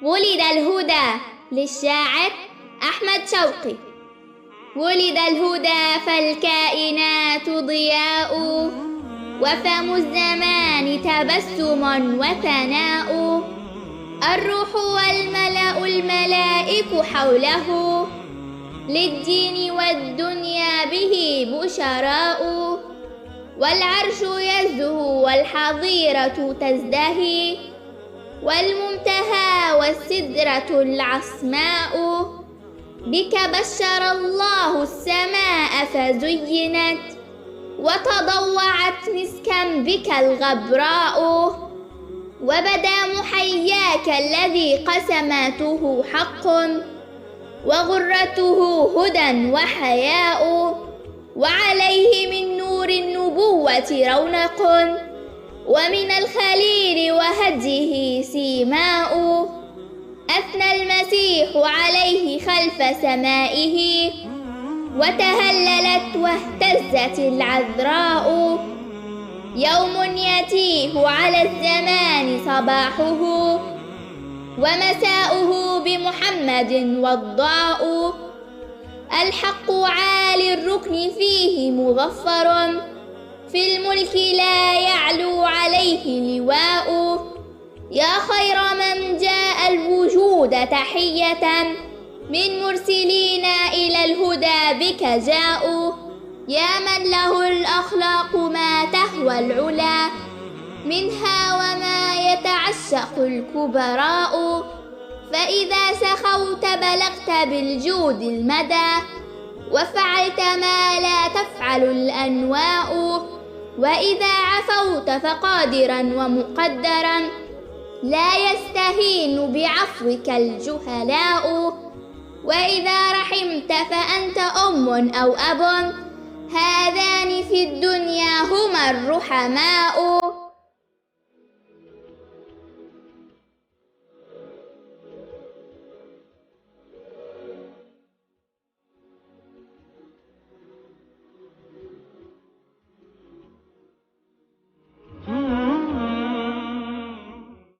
ولد الهدى للشاعر أحمد شوقي. ولد الهدى فالكائنات ضياء، وفم الزمان تبسم وثناء. الروح والملأ الملائك حوله، للدين والدنيا به بشراء. والعرش يزهو والحظيرة تزدهي، والمنتهى والسدرة العصماء. بك بشر الله السماء فزينت، وتضوعت مسكا بك الغبراء. وبدا محياك الذي قسماته حق، وغرته هدى وحياء. وعليه من نور النبوة رونق، ومن الخليل وهديه سيماء. أثنى المسيح عليه خلف سمائه، وتهللت واهتزت العذراء. يوم يتيه على الزمان صباحه، ومساؤه بمحمد وضاء. الحق عالي الركن فيه مظفر، في الملك لا يعلو عليه لواء. يا خير من جاء الوجود تحية، من مرسلين إلى الهدى بك جاءوا. يا من له الأخلاق ما تهوى العلا، منها وما يتعشق الكبراء. فإذا سخوت بلغت بالجود المدى، وفعلت ما لا تفعل الأنواء. وإذا عفوت فقادرا ومقدرا، لا يستهين بعفوك الجهلاء. وإذا رحمت فأنت أم أو أب، هذان في الدنيا هما الرحماء.